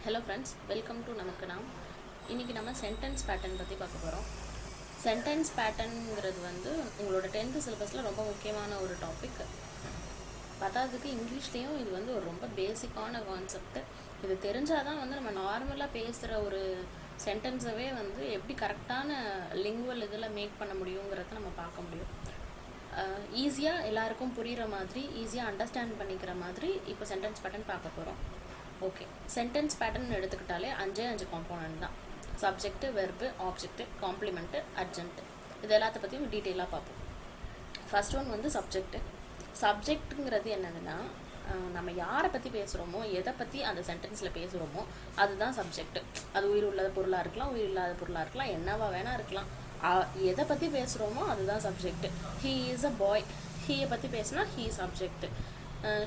Hello friends, welcome to நமக்கு நாம். இன்றைக்கி நம்ம சென்டென்ஸ் பேட்டர்ன் பற்றி பார்க்க போகிறோம். சென்டென்ஸ் பேட்டர்னுங்கிறது வந்து உங்களோட 10th சிலபஸில் ரொம்ப முக்கியமான ஒரு டாபிக். பத்தாவதுக்கு இங்கிலீஷ்லேயும் இது வந்து ஒரு ரொம்ப பேசிக்கான கான்செப்ட். இது தெரிஞ்சால் தான் வந்து நம்ம நார்மலாக பேசுகிற ஒரு சென்டென்ஸவே வந்து எப்படி கரெக்டான லிங்குவல் இதில் மேக் பண்ண முடியுங்கிறத நம்ம பார்க்க முடியும். ஈஸியாக எல்லாருக்கும் புரிகிற மாதிரி, ஈஸியாக அண்டர்ஸ்டாண்ட் பண்ணிக்கிற மாதிரி இப்போ சென்டென்ஸ் பேட்டர்ன் பார்க்க போகிறோம். ஓகே, சென்டென்ஸ் பேட்டர்ன் எடுத்துக்கிட்டாலே 5 காம்போனன்ட் தான். Subject, verb, object, compliment, அட்ஜென்ட். இது எல்லாத்த பற்றியும் டீட்டெயிலாக பார்ப்போம். ஃபர்ஸ்ட் ஒன் வந்து சப்ஜெக்ட். சப்ஜெக்ட்டுங்கிறது என்னதுன்னா, நம்ம யாரை பற்றி பேசுகிறோமோ, எதை பற்றி அந்த சென்டென்ஸில் பேசுகிறோமோ அதுதான் சப்ஜெக்ட். அது உயிர் உள்ள பொருளாக இருக்கலாம், உயிர் இல்லாத பொருளாக இருக்கலாம், என்னவா வேணால் இருக்கலாம். எதை பற்றி பேசுகிறோமோ அதுதான் subject. He is a boy, ஹீயை பற்றி பேசினா he subject.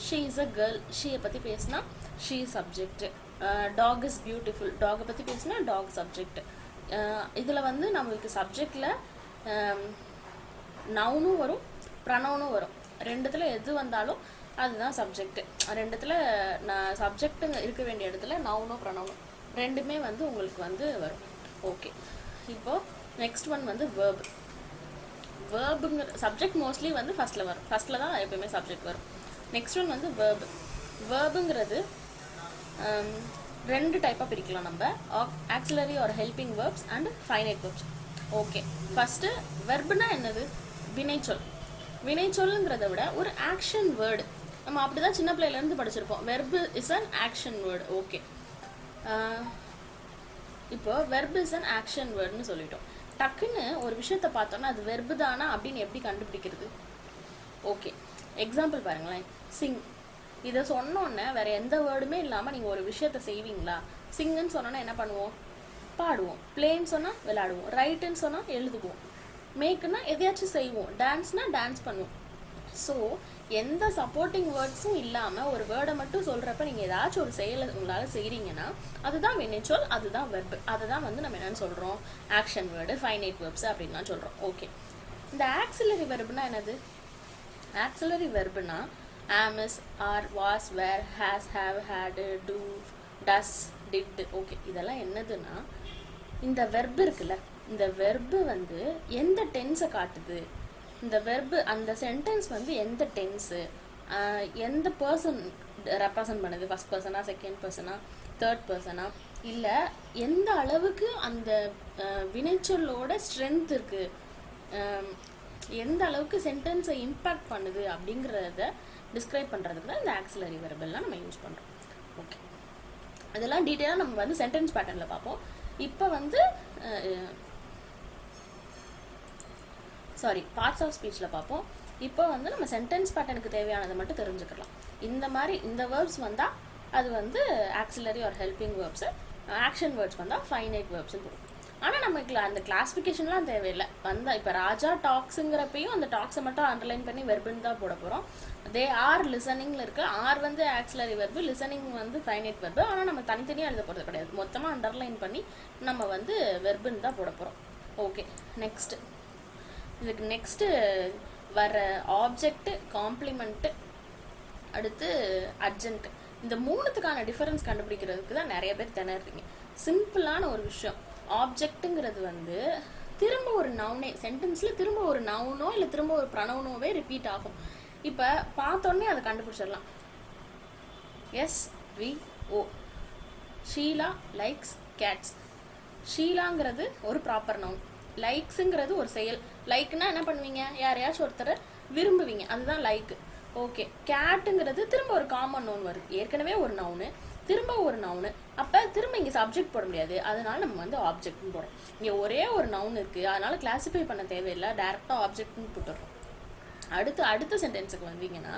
She is a girl, ஷீயை பற்றி பேசினா she subject. Dog is beautiful, டாகை பற்றி பேசினா டாக் சப்ஜெக்ட். இதில் வந்து நம்மளுக்கு சப்ஜெக்டில் நவுனும் வரும், ப்ரனவுனும் வரும். ரெண்டுத்தில் எது வந்தாலும் அதுதான் சப்ஜெக்ட். ரெண்டுத்தில் சப்ஜெக்ட் இருக்க வேண்டிய இடத்துல நவுனும் ப்ரனவுனும் ரெண்டுமே வந்து உங்களுக்கு வந்து வரும். ஓகே, இப்போது நெக்ஸ்ட் ஒன் வந்து வேர்ப். வேர்புங்கிற சப்ஜெக்ட் மோஸ்ட்லி வந்து ஃபஸ்ட்டில் தான் எப்பவுமே சப்ஜெக்ட் வரும். நெக்ஸ்ட் ஒன் வந்து வேர்பு. வேர்புங்கிறது ரெண்டு டைப்பாக பிரிக்கலாம் நம்ம, auxiliary or helping verbs and finite verbs. Okay, first வெர்புனா என்னது? வினைச்சொல். வினைச்சொல்லுங்கிறத விட ஒரு ஆக்ஷன் வேர்டு. நம்ம அப்படி தான் சின்ன பிள்ளையிலேருந்து படிச்சிருப்போம். Verb is an action word. Okay, இப்போ வெர்பு இஸ் அன் ஆக்ஷன் வேர்டுன்னு சொல்லிட்டோம். டக்குன்னு ஒரு விஷயத்தை பார்த்தோன்னா அது வெர்பு தானா அப்படின்னு எப்படி கண்டுபிடிக்கிறது? ஓகே, எக்ஸாம்பிள் பாருங்களேன். சிங், இதை சொன்னோன்னே வேறு எந்த வேர்டுமே இல்லாமல் நீங்கள் ஒரு விஷயத்தை செய்வீங்களா? சிங்குன்னு சொன்னோன்னா என்ன பண்ணுவோம்? பாடுவோம். பிளேன்னு சொன்னால் விளையாடுவோம். ரைட்டுன்னு சொன்னால் எழுதுவோம். மேக்குன்னா எதையாச்சும் செய்வோம். டான்ஸ்னால் டான்ஸ் பண்ணுவோம். ஸோ எந்த சப்போர்ட்டிங் வேர்ட்ஸும் இல்லாமல் ஒரு வேர்டை மட்டும் சொல்கிறப்ப நீங்கள் ஏதாச்சும் ஒரு செயலை உங்களால் செய்கிறீங்கன்னா அதுதான் வினைச்சொல், அதுதான் வெர்பு. அதை தான் வந்து நம்ம என்னென்னு சொல்கிறோம்? ஆக்ஷன் வேர்டு, ஃபைனைட் வேர்ப்ஸ் அப்படின்லாம் சொல்கிறோம். ஓகே, இந்த ஆக்சிலரி வெர்புனா என்னது? ஆக்சிலரி வெர்புனா am, is, are, was, were, has, have, had, do, does, did. Okay, இதெல்லாம் என்னதுன்னா, இந்த வெர்பு இருக்குல்ல, இந்த வெர்பு வந்து எந்த டென்ஸை காட்டுது, இந்த வெர்பு அந்த சென்டென்ஸ் வந்து எந்த டென்ஸு, எந்த பர்சன் ரெப்ரசன்ட் பண்ணுது, ஃபஸ்ட் பர்சனா, செகண்ட் பர்சனா, தேர்ட் பர்சனா, இல்லை எந்த அளவுக்கு அந்த வினைச்சொல்லோட ஸ்ட்ரென்த் இருக்குது, எந்த அளவுக்கு சென்டென்ஸை இம்பேக்ட் பண்ணுது அப்படிங்கிறத டிஸ்கிரைப் பண்ணுறதுக்கு தான் இந்த ஆக்சிலரி வெர்பெல்லாம் நம்ம யூஸ் பண்ணுறோம். ஓகே, அதெல்லாம் டீட்டெயிலாக நம்ம வந்து சென்டென்ஸ் பேட்டர்னில் பார்ப்போம். இப்போ வந்து பார்ட்ஸ் ஆஃப் ஸ்பீச்சில் பார்ப்போம். இப்போ வந்து நம்ம சென்டென்ஸ் பேட்டர்னுக்கு தேவையானதை மட்டும் தெரிஞ்சுக்கலாம். இந்த மாதிரி இந்த வேர்ப்ஸ் வந்தால் அது வந்து auxiliary or helping verbs, action words வந்தால் ஃபைனைட் வேர்ப்ஸ்ன்னு போடும். ஆனால் நமக்கு அந்த கிளாஸிஃபிகேஷன்லாம் தேவையில்லை. வந்தால் இப்போ ராஜா டாக்ஸுங்கிறப்பையும் அந்த டாக்ஸை மட்டும் அண்டர்லைன் பண்ணி வெர்புன்னு தான் போட போகிறோம். தே ஆர் லிசனிங்கில் இருக்குது. ஆர் வந்து ஆக்சிலரி வெர்பு, லிசனிங் வந்து ஃபைனைட் வெர்பு. ஆனால் நம்ம தனித்தனியாக எழுத போகிறது கிடையாது. மொத்தமாக அண்டர்லைன் பண்ணி நம்ம வந்து வெர்புன்னு தான் போட போகிறோம். ஓகே, நெக்ஸ்ட்டு இதுக்கு நெக்ஸ்ட்டு வர ஆப்ஜெக்ட்டு, காம்ப்ளிமெண்ட்டு, அடுத்து அட்ஜென்ட். இந்த மூணுத்துக்கான டிஃபரன்ஸ் கண்டுபிடிக்கிறதுக்கு தான் நிறைய பேர் திணறீங்க. சிம்பிளான ஒரு விஷயம். ஆப்ஜெக்ட்டுங்கிறது வந்து திரும்ப ஒரு நவுனே சென்டென்ஸில் திரும்ப ஒரு நவுனோ இல்லை திரும்ப ஒரு ப்ரனவுனோவே ரிப்பீட் ஆகும். இப்போ பார்த்தோன்னே அதை கண்டுபிடிச்சிடலாம். SVO, Sheela likes cats. ஷீலாங்கிறது ஒரு ப்ராப்பர் நவுன், லைக்ஸுங்கிறது ஒரு செயல். லைக்னா என்ன பண்ணுவீங்க? யாரையாச்சும் ஒருத்தரை விரும்புவீங்க, அதுதான் லைக். ஓகே, கேட்டுங்கிறது திரும்ப ஒரு காமன் நவுன் வருது, ஏற்கனவே ஒரு நவுனு, திரும்ப ஒரு நவுனு. அப்போ திரும்ப இங்கே சப்ஜெக்ட் போட முடியாது, அதனால நம்ம வந்து ஆப்ஜெக்ட்னு போடுறோம். இங்கே ஒரே ஒரு நவுன் இருக்குது, அதனால கிளாஸிஃபை பண்ண தேவையில்லை, டேரெக்டாக ஆப்ஜெக்ட்னு போட்டுடுறோம். அடுத்த சென்டென்ஸுக்கு வந்தீங்கன்னா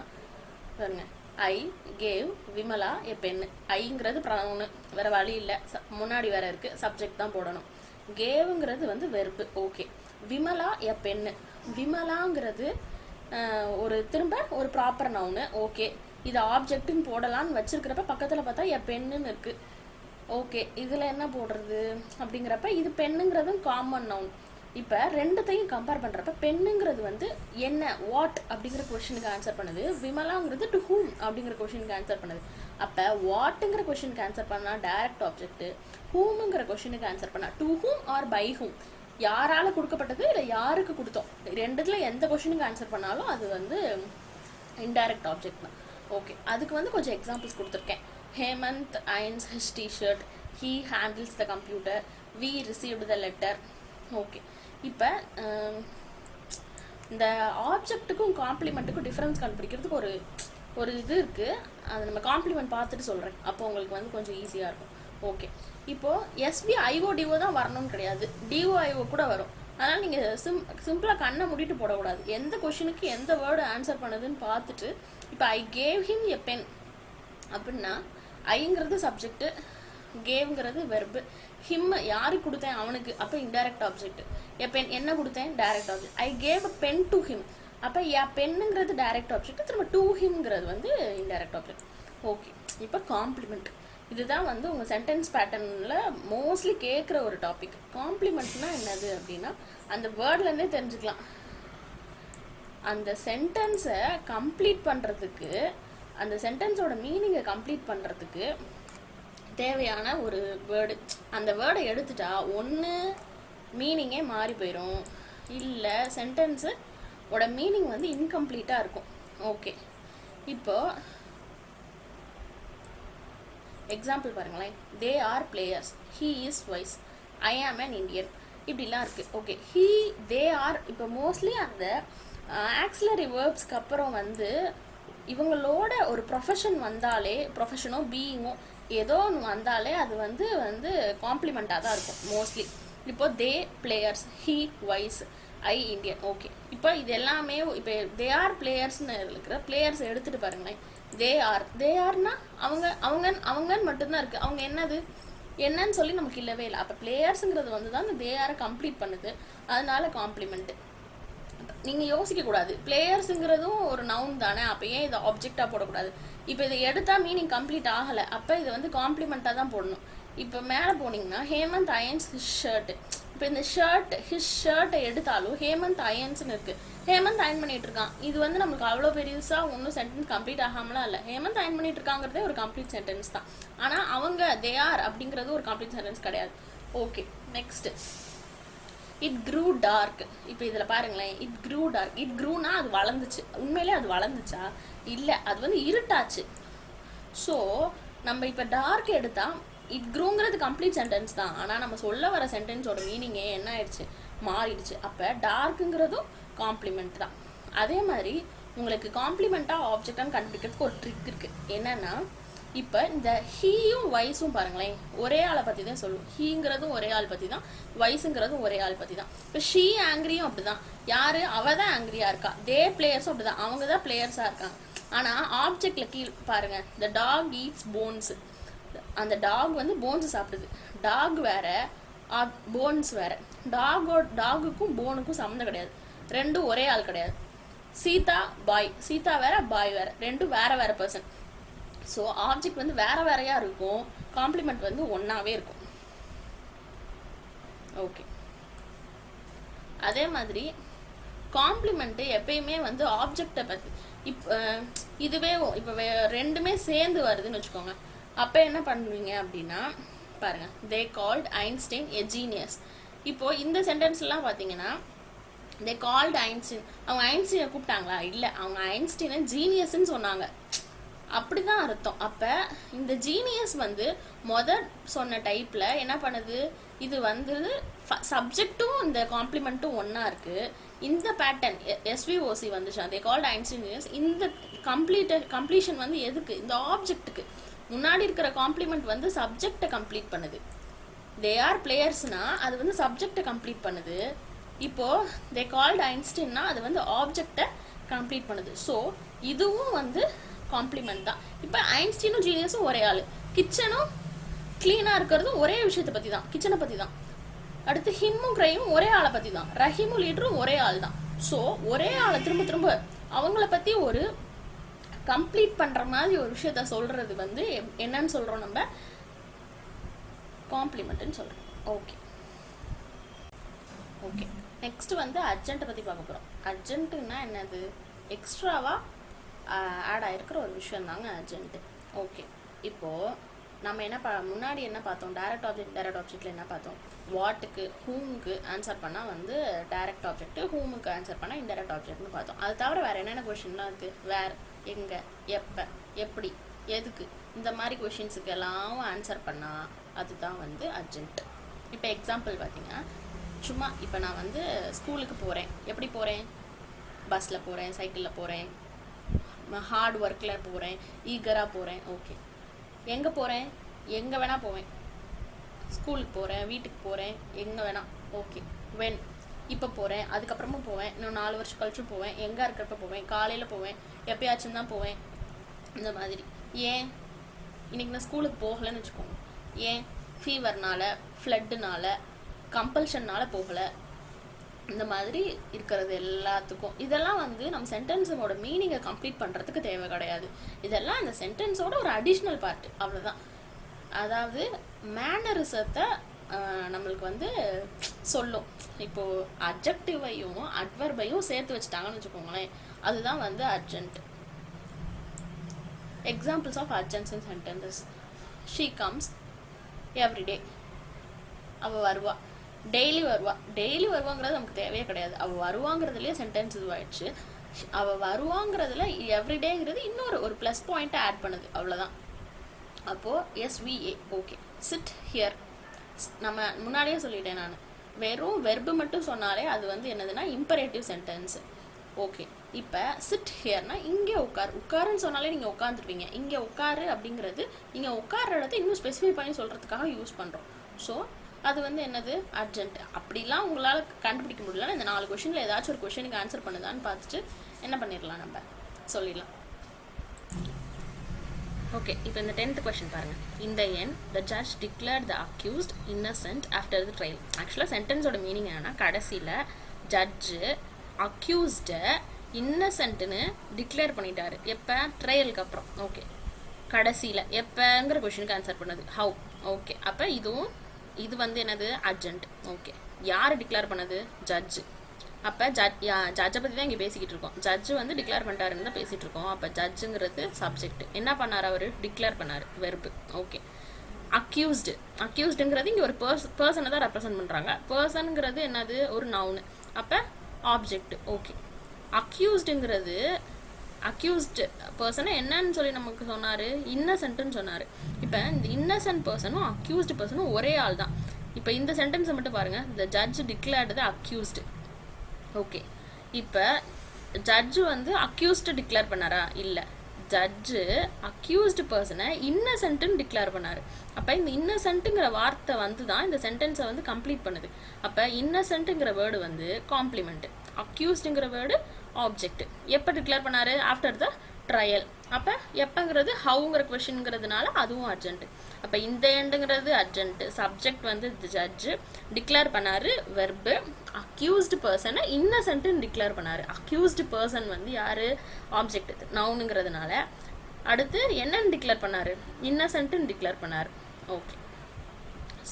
பாருங்க, I gave Vimala a pen. ஐங்கிறது ப்ரனவுனு, வேறு வழி இல்லை, முன்னாடி வேற இருக்குது, சப்ஜெக்ட் தான் போடணும். கேவுங்கிறது வந்து வெர்பு. ஓகே, விமலா எ பென்னு. விமலாங்கிறது ஒரு திரும்ப ஒரு ப்ராப்பர் நவுனு. ஓகே, இது ஆப்ஜெக்ட்டுன்னு போடலான்னு வச்சிருக்கிறப்ப பக்கத்தில் பார்த்தா என் பெண்ணுன்னு இருக்குது. ஓகே, இதில் என்ன போடுறது அப்படிங்கிறப்ப இது பெண்ணுங்கிறதும் காமன் நவுன். இப்போ ரெண்டுத்தையும் கம்பேர் பண்ணுறப்ப பெண்ணுங்கிறது வந்து என்ன வாட் அப்படிங்கிற கொஷனுக்கு ஆன்சர் பண்ணுது, விமலாங்கிறது டு ஹூம் அப்படிங்கிற கொஷனுக்கு ஆன்சர் பண்ணுது. அப்போ வாட்டுங்கிற கொஷனுக்கு ஆன்சர் பண்ணால் டைரக்ட் ஆப்ஜெக்ட், ஹூமுங்கிற கொஷனுக்கு ஆன்சர் பண்ணால் to whom or by whom, யாரால் கொடுக்கப்பட்டது இல்லை யாருக்கு கொடுத்தோம், ரெண்டுத்தில் எந்த கொஷனுக்கு ஆன்சர் பண்ணாலும் அது வந்து இன்டைரக்ட் ஆப்ஜெக்ட் தான். ஓகே, அதுக்கு வந்து கொஞ்சம் எக்ஸாம்பிள்ஸ் கொடுத்துருக்கேன். Hemant irons his t-shirt, he handles the computer, we received the letter. Okay, இப்போ இந்த ஆப்ஜெக்ட்டுக்கும் காம்ப்ளிமெண்ட்டுக்கும் டிஃப்ரென்ஸ் கண்டுபிடிக்கிறதுக்கு ஒரு இது இருக்குது. அதை நம்ம காம்ப்ளிமெண்ட் பார்த்துட்டு சொல்கிறேன், அப்போ உங்களுக்கு வந்து கொஞ்சம் ஈஸியாக இருக்கும். ஓகே, இப்போது எஸ்வி ஐஓ டிஓ தான் வரணும்னு கிடையாது, டிஓ ஐஓ கூட வரும். அதனால் நீங்கள் சிம்பிளாக கண்ணை மூடிட்டு போடக்கூடாது. எந்த கொஷனுக்கு எந்த வேர்டு ஆன்சர் பண்ணுதுன்னு பார்த்துட்டு, இப்போ I gave him a pen அப்படின்னா ஐங்கிறது சப்ஜெக்ட், கேவ்ங்கிறது வெர்பு, ஹிம் யாருக்கு கொடுத்தேன் அவனுக்கு, அப்போ இன்டைரக்ட் ஆப்ஜெக்ட். எ பென் என்ன கொடுத்தேன் direct object. I gave a pen to him, அப்போ பென்னுங்கிறது டைரக்ட் ஆப்ஜெக்ட், திரும்ப டு ஹிம்ங்கிறது வந்து இன்டைரக்ட் ஆப்ஜெக்ட். ஓகே, இப்போ காம்ப்ளிமெண்ட், இதுதான் வந்து உங்கள் சென்டென்ஸ் பேட்டர்னில் மோஸ்ட்லி கேட்குற ஒரு டாபிக். காம்ப்ளிமெண்ட்னா என்னது அப்படின்னா அந்த வேர்ட்லேருந்தே தெரிஞ்சுக்கலாம். அந்த சென்டென்ஸை கம்ப்ளீட் பண்ணுறதுக்கு, அந்த சென்டென்ஸோட மீனிங்கை கம்ப்ளீட் பண்ணுறதுக்கு தேவையான ஒரு வேர்டு. அந்த வேர்டை எடுத்துட்டா ஒன்று மீனிங்கே மாறி போயிடும், இல்லை சென்டென்ஸோட மீனிங் வந்து இன்கம்ப்ளீட்டாக இருக்கும். ஓகே, இப்போது எக்ஸாம்பிள் பாருங்களேன். They are players, he is wise, I am an Indian, இப்படிலாம் இருக்குது. ஓகே, ஹீ தே ஆர், இப்போ மோஸ்ட்லி அந்த ஆக்சிலரி வேர்ப்ஸ்க்கு அப்புறம் வந்து இவங்களோட ஒரு ப்ரொஃபஷன் வந்தாலே, ப்ரொஃபஷனோ பீயிங்கோ ஏதோ ஒன்று வந்தாலே அது வந்து காம்ப்ளிமெண்ட்டாக தான் இருக்கும் மோஸ்ட்லி. இப்போது they players, he wise, I Indian. Okay, இப்போ இது எல்லாமே இப்போ தே ஆர் பிளேயர்ஸ்னு இருக்கிற பிளேயர்ஸ் எடுத்துகிட்டு பாருங்களேன். தே ஆர்னா அவங்கன்னு மட்டும்தான் இருக்குது. அவங்க என்னன்னு சொல்லி நமக்கு இல்லவே இல்லை. அப்போ பிளேயர்ஸுங்கிறது வந்து தான் இந்த தே ஆரை கம்ப்ளீட் பண்ணுது, அதனால காம்ப்ளிமெண்ட்டு. நீங்கள் யோசிக்கக்கூடாது, பிளேயர்ஸுங்கிறதும் ஒரு நவுன் தானே, அப்போ ஏன் இதை ஆப்ஜெக்டாக போடக்கூடாது. இப்போ இதை எடுத்தால் மீனிங் கம்ப்ளீட் ஆகலை, அப்போ இதை வந்து காம்ப்ளிமெண்ட்டாக தான் போடணும். இப்போ மேலே போனீங்கன்னா ஹேமந்த் அயன்ஸ் ஹிஸ் ஷர்ட், இப்போ இந்த ஹிஸ் ஷர்ட்டை எடுத்தாலும் ஹேமந்த் அயன்ஸ்னு இருக்குது, ஹேமந்த் அயன் பண்ணிட்டு இருக்கான். இது வந்து நமக்கு அவ்வளோ பெருசாக ஒன்றும் சென்டென்ஸ் கம்ப்ளீட் ஆகாமலாம் இல்லை. ஹேமந்த் அயன் பண்ணிட்டு இருக்காங்கிறதே ஒரு கம்ப்ளீட் சென்டென்ஸ் தான். ஆனால் அவங்க தே ஆர் அப்படிங்கிறது ஒரு கம்ப்ளீட் சென்டென்ஸ் கிடையாது. Okay, next it grew dark. இப்போ இதில் பாருங்களேன், இட் க்ரூ டார்க், இட் க்ரூனா அது வளர்ந்துச்சு. உண்மையிலே அது வளர்ந்துச்சா? இல்லை, அது வந்து இருட்டாச்சு. ஸோ நம்ம இப்போ டார்க் எடுத்தால் இட் க்ரூங்கிறது கம்ப்ளீட் சென்டென்ஸ் தான், ஆனால் நம்ம சொல்ல வர சென்டென்ஸோட மீனிங்கே என்ன ஆயிடுச்சு, மாறிடுச்சு. அப்போ டார்க்குங்கிறதும் காம்ப்ளிமெண்ட் தான். அதே மாதிரி உங்களுக்கு காம்ப்ளிமெண்ட்டாக ஆப்ஜெக்டான்னு கண்டுபிடிக்கிறதுக்கு ஒரு ட்ரிக் இருக்குது. என்னென்னா, இப்போ இந்த ஹீயும் வைஸும் பாருங்களேன், ஒரே ஆளை பற்றி தான் சொல்லும். ஹீங்கிறதும் ஒரே ஆள் பற்றி தான், வைஸுங்கிறதும் ஒரே ஆள் பற்றி தான். இப்போ ஷீ ஆங்கிரியும் அப்படி தான், யார் அவள் தான் ஆங்கிரியாக இருக்கா. தே பிளேயர்ஸும் அப்படி தான், அவங்க தான் பிளேயர்ஸாக இருக்காங்க. ஆனால் ஆப்ஜெக்டில் கீழ் பாருங்கள், த டாக் ஈட்ஸ் போன்ஸ், அந்த டாக் வந்து போன்ஸ் சாப்பிடுது. டாக் வேற, போன்ஸ் வேற. டாகுக்கும் போனுக்கும் சம்மந்தம் கிடையாது, ரெண்டும் ஒரே ஆள் கிடையாது. சீதா பாய், சீதா வேற பாய் வேற, ரெண்டும் வேற வேற பர்சன். ஸோ ஆப்ஜெக்ட் வந்து வேற வேறையா இருக்கும், காம்ப்ளிமெண்ட் வந்து ஒன்றாவே இருக்கும். ஓகே, அதே மாதிரி காம்ப்ளிமெண்ட்டு எப்பயுமே வந்து ஆப்ஜெக்டை பற்றி இதுவே இப்போ ரெண்டுமே சேர்ந்து வருதுன்னு வச்சுக்கோங்க. அப்போ என்ன பண்ணுவீங்க அப்படின்னா பாருங்கள், தே கால்ட் ஐன்ஸ்டைன் எ ஜீனியஸ். இப்போது இந்த சென்டென்ஸ்லாம் பார்த்தீங்கன்னா தே கால்ட் ஐன்ஸ்டைன், அவங்க ஐன்ஸ்டைனை கூப்பிட்டாங்களா? இல்லை, அவங்க ஐன்ஸ்டைனை ஜீனியஸ்ன்னு சொன்னாங்க, அப்படி தான் அர்த்தம். அப்போ இந்த ஜீனியஸ் வந்து சொன்ன டைப்பில் என்ன பண்ணுது, இது வந்து சப்ஜெக்டும் இந்த காம்ப்ளிமெண்ட்டும் ஒன்றா இருக்குது. இந்த பேட்டர்ன் எஸ்விஓசி வந்துச்சு, தே கால்ட் ஐன்ஸ்டைன் ஜீனியஸ். இந்த கம்ப்ளீஷன் வந்து எதுக்கு, இந்த ஆப்ஜெக்ட்டுக்கு. முன்னாடி இருக்கிற காம்ப்ளிமெண்ட் வந்து சப்ஜெக்டை கம்ப்ளீட் பண்ணுது. தே ஆர் பிளேயர்ஸ்னா அது வந்து சப்ஜெக்டை கம்ப்ளீட் பண்ணுது. இப்போது தே கால்ட் ஐன்ஸ்டைன்னா அது வந்து ஆப்ஜெக்டை கம்ப்ளீட் பண்ணுது. ஸோ இதுவும் வந்து காம்ப்ளிமெண்ட் தான். இப்போ ஐன்ஸ்டைனும் ஜீனியஸும் ஒரே ஆள், கிச்சனும் க்ளீனாக இருக்கிறதும் ஒரே விஷயத்தை பற்றி தான், கிச்சனை பற்றி தான். அடுத்து ஹிம்மும் கிரையும் ஒரே ஆளை பற்றி தான், ரஹீமும் லீடரும் ஒரே ஆள் தான். ஸோ ஒரே ஆளை திரும்ப திரும்ப அவங்கள பற்றி ஒரு கம்ப்ளீட் பண்ணுற மாதிரி ஒரு விஷயத்த சொல்கிறது வந்து என்னன்னு சொல்கிறோம், நம்ம காம்ப்ளிமெண்ட்டுன்னு சொல்கிறோம். ஓகே, ஓகே, நெக்ஸ்ட் வந்து அர்ஜென்ட்டை பற்றி பார்க்க போகிறோம். அர்ஜென்ட்டுன்னா என்னது? எக்ஸ்ட்ராவாக ஆட் ஆகிருக்கிற ஒரு விஷயம் தாங்க அர்ஜென்ட்டு. ஓகே, இப்போது நம்ம முன்னாடி என்ன பார்த்தோம்? டைரக்ட் ஆப்ஜெக்டில் என்ன பார்த்தோம்? வாட்டுக்கு ஹூமுக்கு ஆன்சர் பண்ணால் வந்து டைரக்ட் ஆப்ஜெக்ட், ஹூமுக்கு ஆன்சர் பண்ணால் இன்டைரக்ட் ஆப்ஜெக்ட்னு பார்த்தோம். அது தவிர வேறு என்னென்ன கொஷின்லாம் இருக்குது? வேர், எங்கே, எப்போ, எப்படி, எதுக்கு, இந்த மாதிரி கொஷின்ஸுக்கு எல்லாம் ஆன்சர் பண்ணால் அதுதான் வந்து அர்ஜென்ட். இப்போ எக்ஸாம்பிள் பார்த்தீங்கன்னா, சும்மா இப்போ நான் வந்து ஸ்கூலுக்கு போகிறேன். எப்படி போகிறேன்? பஸ்ஸில் போகிறேன், சைக்கிளில் போகிறேன், ஹார்ட் ஒர்க்கில் போகிறேன், ஈகராக போகிறேன். ஓகே, எங்கே போகிறேன்? எங்கே வேணால் போவேன். ஸ்கூலுக்கு போகிறேன், வீட்டுக்கு போகிறேன், எங்கே வேணால். ஓகே, வென், இப்போ போகிறேன், அதுக்கப்புறமும் போவேன், இன்னும் 4 வருஷம் கழிச்சு போவேன், எங்கே இருக்கிறப்ப போவேன், காலையில் போவேன், எப்பயாச்சும் தான் போவேன், இந்த மாதிரி. ஏன் இன்றைக்கி நான் ஸ்கூலுக்கு போகலைன்னு வச்சுக்கோங்க. ஏன்? ஃபீவர்னால, ஃப்ளட்டுனால, கம்பல்ஷன்னால போகலை, இந்த மாதிரி இருக்கிறது எல்லாத்துக்கும். இதெல்லாம் வந்து நம்ம சென்டென்ஸோட மீனிங்கை கம்ப்ளீட் பண்ணுறதுக்கு தேவை கிடையாது. இதெல்லாம் அந்த சென்டென்ஸோட ஒரு அடிஷ்னல் பார்ட், அவ்வளோதான். அதாவது மேனரிசத்தை நம்மளுக்கு வந்து சொல்லும். இப்போது அட்ஜெக்டிவையும் அட்வர்பையும் சேர்த்து வச்சுட்டாங்கன்னு வச்சுக்கோங்களேன், அதுதான் வந்து argument. Examples of arguments in sentences. She comes every day. அவள் வருவா, டெய்லி வருவா. டெய்லி வருவாங்கிறது நமக்கு தேவையே கிடையாது. அவள் வருவாங்கிறதுலேயே சென்டென்ஸ் இதுவாகிடுச்சு. அவள் வருவாங்கிறதுல எவ்ரிடேங்கிறது இன்னொரு ப்ளஸ் பாயிண்ட்டை ஆட் பண்ணுது, அவ்வளோதான். அப்போது SVA. ஓகே, சிட் ஹியர் நம்ம முன்னாடியே சொல்லிட்டேன் நான். வெறும் வெர்பு மட்டும் சொன்னாலே அது வந்து என்னதுன்னா இம்பரேட்டிவ் சென்டென்ஸு. ஓகே, இப்போ சிட் ஹியர்னா இங்கே உட்காருன்னு சொன்னாலே நீங்கள் உட்காந்துருப்பீங்க. இங்கே உட்காரு அப்படிங்கிறது நீங்கள் உட்கார்ற இடத்த இன்னும் ஸ்பெசிஃபை பண்ணி சொல்கிறதுக்காக யூஸ் பண்ணுறோம். ஸோ அது வந்து என்னது? அர்ஜென்ட். அப்படிலாம் உங்களால் கண்டுபிடிக்க முடியலன்னா இந்த 4 கொஷினில் ஏதாச்சும் ஒரு கொஷினுக்கு ஆன்சர் பண்ணுதான்னு பார்த்துட்டு என்ன பண்ணிடலாம், நம்ம சொல்லிடலாம். ஓகே, இப்போ இந்த 10th கொஷின் பாருங்கள். In the end, the judge declared the accused innocent after the trial. ஆக்சுவலாக சென்டென்ஸோட மீனிங் என்னன்னா, கடைசியில் ஜட்ஜு அக்யூஸ்டை இன்னசென்ட்னு டிக்ளேர் பண்ணிட்டாரு. எப்போ? ட்ரையலுக்கு அப்புறம். ஓகே, கடைசியில் எப்போங்கிற கொஷினுக்கு ஆன்சர் பண்ணது ஹவு. ஓகே, அப்போ இது வந்து என்னது? அர்ஜென்ட். ஓகே, யார் டிக்ளேர் பண்ணது? ஜட்ஜு. அப்போ ஜட்ஜை பற்றி தான் இங்கே பேசிக்கிட்டு இருக்கோம். ஜட்ஜு வந்து டிக்ளேர் பண்ணிட்டாருன்னு தான் பேசிகிட்டு இருக்கோம். அப்போ ஜட்ஜுங்கிறது சப்ஜெக்ட். என்ன பண்ணார் அவர்? டிக்ளேர் பண்ணார், வெர்பு. ஓகே, அக்யூஸ்டுங்கிறது இங்கே ஒரு பர்சனை தான் ரெப்ரசன்ட் பண்ணுறாங்க. பர்சனுங்கிறது என்னது? ஒரு நவுனு. அப்போ ஆப்ஜெக்ட். ஓகே, அக்யூஸ்டுங்கிறது அக்யூஸ்டு பர்சனை என்னன்னு சொல்லி நமக்கு சொன்னார்? இன்னசென்ட்னு சொன்னார். இப்போ இந்த இன்னசென்ட் பர்சனும் அக்யூஸ்டு பர்சனும் ஒரே ஆள் தான். இப்போ இந்த சென்டென்ஸை மட்டும் பாருங்கள். The judge declared the accused. Okay, இப்போ ஜட்ஜு வந்து அக்யூஸ்டு டிக்ளேர் பண்ணாரா? இல்லை, ஜட்ஜு அக்யூஸ்டு பர்சனை இன்னசென்ட்டுன்னு டிக்ளேர் பண்ணார். அப்போ இந்த இன்னசென்ட்டுங்கிற வார்த்தை வந்து தான் இந்த சென்டென்ஸை வந்து கம்ப்ளீட் பண்ணுது. அப்போ இன்னசென்ட்டுங்கிற வேர்டு வந்து காம்ப்ளிமெண்ட்டு, அக்யூஸ்டுங்கிற வேர்டு ஆப்ஜெக்ட். எப்போ டிக்ளேர் பண்ணார்? After the trial. அப்போ எப்போங்கிறது ஹவுங்கிற கொஷின்ங்கிறதுனால அதுவும் அர்ஜென்ட். அப்போ இந்த எண்டுங்கிறது அர்ஜென்ட். சப்ஜெக்ட் வந்து ஜட்ஜு டிக்ளேர் பண்ணார், வெர்பு. அக்யூஸ்டு பர்சனை இன்னசென்ட்டுன்னு டிக்ளேர் பண்ணார். அக்யூஸ்டு பர்சன் வந்து யார்? ஆப்ஜெக்ட், நவுனுங்கிறதுனால. அடுத்து என்னன்னு டிக்ளேர் பண்ணார்? இன்னசென்ட்டுன்னு டிக்ளேர் பண்ணார். ஓகே,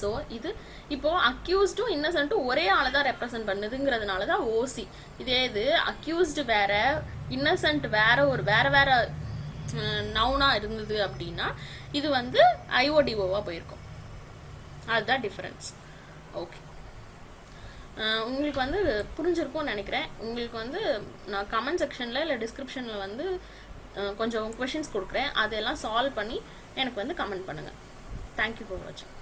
ஸோ இது இப்போது அக்யூஸ்டும் இன்னசென்ட்டும் ஒரே ஆளை தான் ரெப்ரசன்ட் பண்ணுதுங்கிறதுனால தான் ஓசி. இதே இது அக்யூஸ்டு வேற, இன்னசென்ட் வேற நவுனாக இருந்தது அப்படின்னா இது வந்து ஐஓடிஓவாக போயிருக்கும். அதுதான் டிஃப்ரென்ஸ். ஓகே, உங்களுக்கு வந்து புரிஞ்சிருக்கும்னு நினைக்கிறேன். உங்களுக்கு வந்து நான் கமெண்ட் செக்ஷனில் இல்லை டிஸ்கிரிப்ஷனில் வந்து கொஞ்சம் கொஷின்ஸ் கொடுக்குறேன். அதெல்லாம் சால்வ் பண்ணி எனக்கு வந்து கமெண்ட் பண்ணுங்கள். தேங்க்யூ ஃபார் வாட்சிங்.